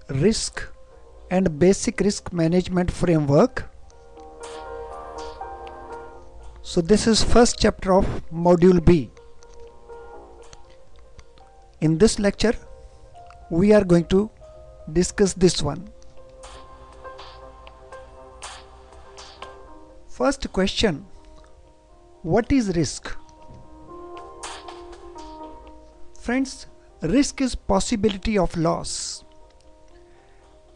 risk and basic risk management framework. So this is first chapter of module B. In this lecture we are going to discuss this one. First question, what is risk? Friends, risk is possibility of loss,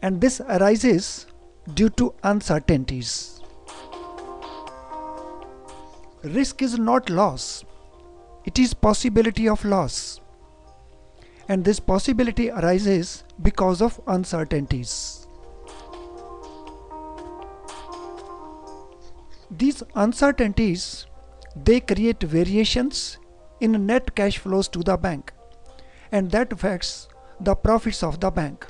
and this arises due to uncertainties. Risk is not loss, it is possibility of loss, and this possibility arises because of uncertainties. These uncertainties, they create variations in net cash flows to the bank, and that affects the profits of the bank.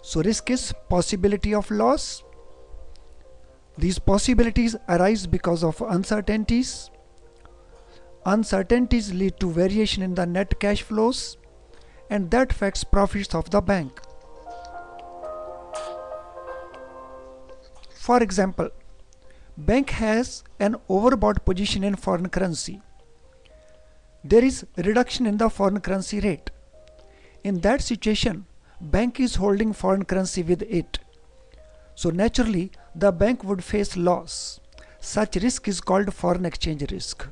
So risk is possibility of loss. These possibilities arise because of uncertainties. Uncertainties lead to variation in the net cash flows, and that affects profits of the bank. For example, bank has an overbought position in foreign currency. There is reduction in the foreign currency rate. In that situation, bank is holding foreign currency with it. So naturally, the bank would face loss. Such risk is called foreign exchange risk.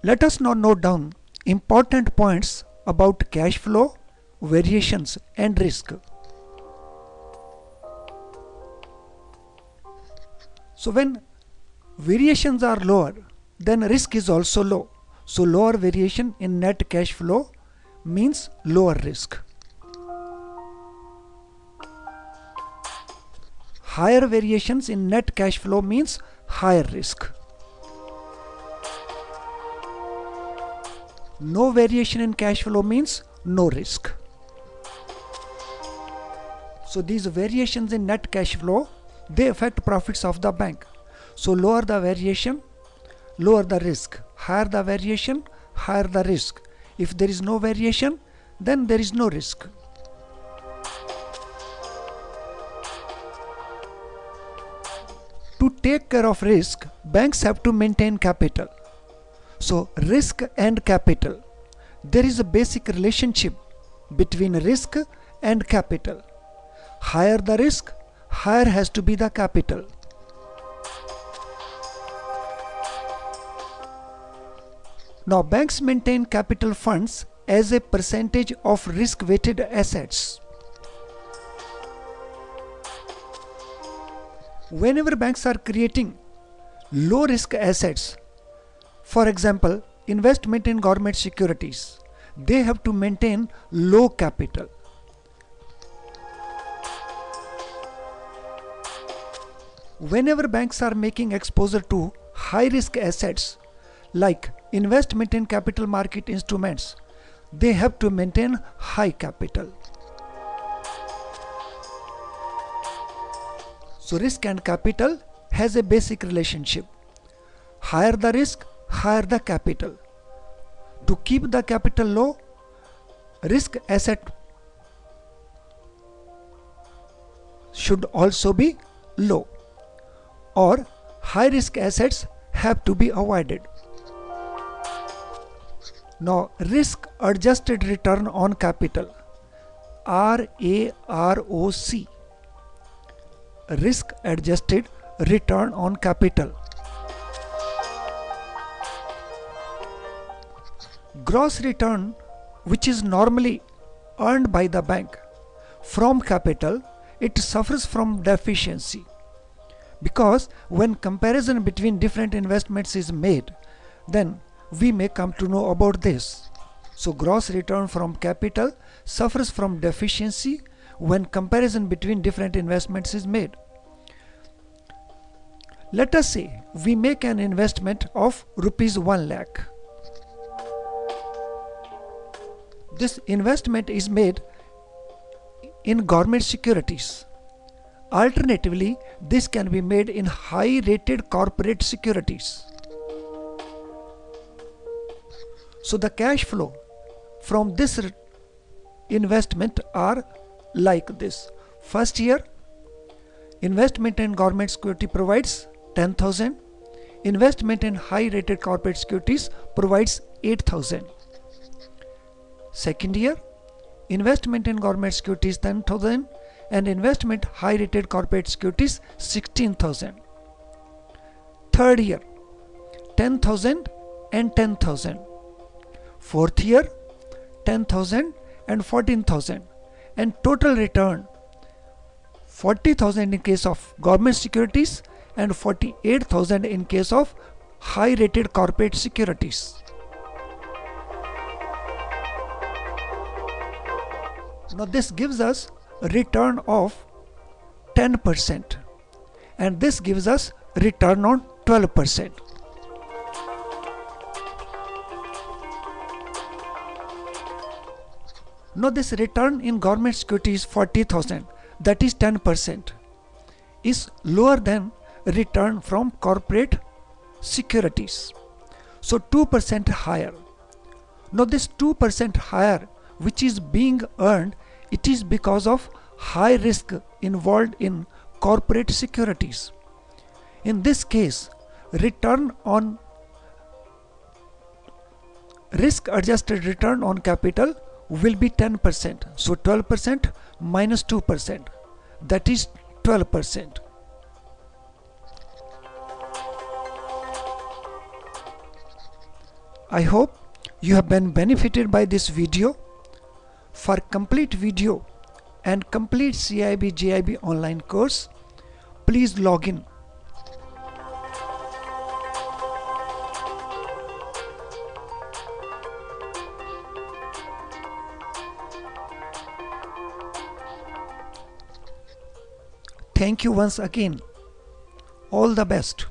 Let us now note down important points about cash flow, variations and risk. So when variations are lower, then risk is also low. So lower variation in net cash flow means lower risk. Higher variations in net cash flow means higher risk. No variation in cash flow means no risk. So these variations in net cash flow, they affect profits of the bank. So lower the variation, lower the risk. Higher the variation, higher the risk. If there is no variation, then there is no risk. To take care of risk, banks have to maintain capital. So risk and capital, there is a basic relationship between risk and capital. Higher the risk, higher has to be the capital. Now banks maintain capital funds as a percentage of risk-weighted assets. Whenever banks are creating low-risk assets, for example, investment in government securities, they have to maintain low capital. Whenever banks are making exposure to high-risk assets like investment in capital market instruments, they have to maintain high capital. So risk and capital has a basic relationship. Higher the risk, higher the capital. To keep the capital low, risk asset should also be low, or high risk assets have to be avoided. Now risk adjusted return on capital, RAROC, risk adjusted return on capital. Gross return, which is normally earned by the bank from capital, it suffers from deficiency, because when comparison between different investments is made, then we may come to know about this. So gross return from capital suffers from deficiency when comparison between different investments is made. Let us say we make an investment of rupees 1 lakh. This investment is made in government securities. Alternatively, this can be made in high rated corporate securities. So the cash flow from this investment are like this. First year, investment in government security provides 10,000. Investment in high rated corporate securities provides 8,000. Second year, investment in government securities 10,000 and investment high rated corporate securities 16,000. Third year, 10,000 and 10,000. Fourth year, 10,000 and 14,000, and total return 40,000 in case of government securities and 48,000 in case of high rated corporate securities. Now this gives us a return of 10% and this gives us return on 12%. Now this return in government securities 40,000, that is 10%, is lower than return from corporate securities. So 2% higher. Now this 2% higher which is being earned, it is because of high risk involved in corporate securities. In this case, return on risk adjusted return on capital will be 10%. So 12% minus 2%, that is 12%. I hope you have been benefited by this video. For complete video and complete CAIIB-JIB online course, please log in. Thank you once again. All the best.